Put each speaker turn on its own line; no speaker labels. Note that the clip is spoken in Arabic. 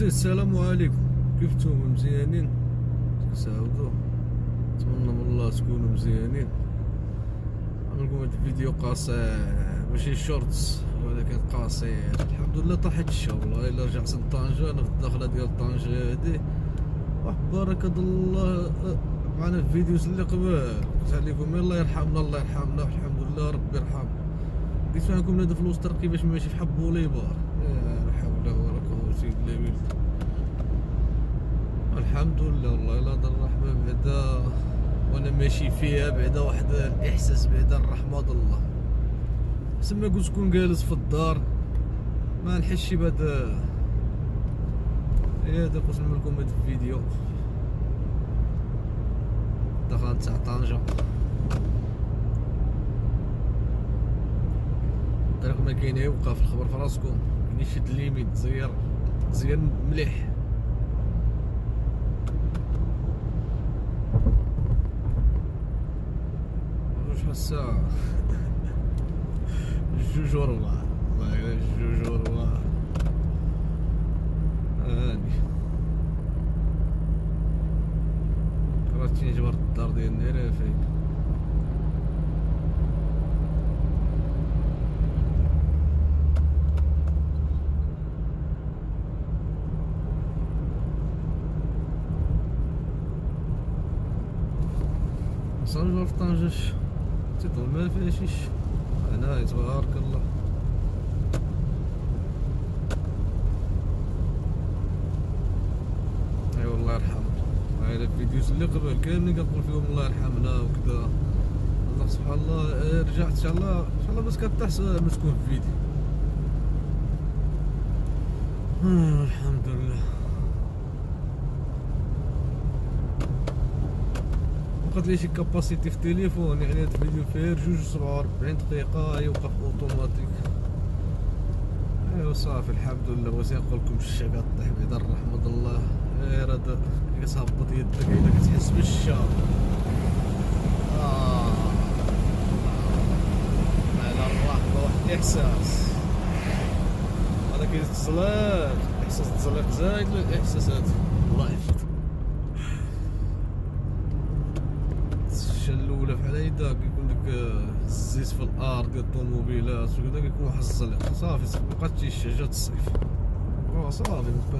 السلام عليكم. كيف نتوما؟ مزيانين؟ تساعدوا؟ نتمنى من الله تكونوا مزيانين. نعملكم هاد الفيديو قصير، ماشي شورتس ولكن قصير. الحمد لله طاحت الشتا والله. الا رجعت لطنجة، انا في الداخله ديال طنجة هادي، بركة الله معنا في فيديوز اللي قبل قلت عليكم الله يرحمنا الله يرحمنا. الحمد لله ربي يرحم. قلت معكم هذا في الوسط ترقي باش ماشي في حبو ليبار. لا حول ولا قوة الا بالله. الحمد لله والله لا ضر الرحمة بعدا وانا ماشي فيها بعدا واحد الاحساس بعدا الرحمة الله. سما قلت تكون جالس في الدار ما نحسش بهذا. هذا قلت نعمل لكم هذا الفيديو دخلت تاع طنجة. الطريق ما كاين يوقف، الخبر في راسكم. كاين يشد اليمين زير مليح. شحال الساعة؟ جوج وربع. والله إلا جوج وربع. هاني قراتني جبرت الدار ديالنا راه فين. صنجر في طنجة تظل ما فيهاش هنايا تبارك الله. اي والله يرحمنا. هاي الفيديوز اللي قبل كاملين كنقول فيهم الله يرحمنا وكذا. الله سبحان الله رجعت ان شاء الله بس كتحس ما تكون في فيديو. الحمد لله. بقات لي شي كاباسيتي في التليفون، يعني هاد الفيديو فيه 2:47 دقيقة يوقف اوتوماتيك. ايوا صافي الحمد لله. بغيت نقول لكم الشتا كطيح بعدا الرحمة الله. غير هذا كتهبط يدك الا كتحس بالشتا. على الرحمة واحد الاحساس هذا كيتزلق، احساس التزليق زايد للاحساس هذا الله يحفظك. الاولى بحال هيدا كيكون داك الزيت في الارض ديال الطوموبيلات وكذا، كيكون واحد الزلق. صافي مبقاتش شي جات الصيف صافي.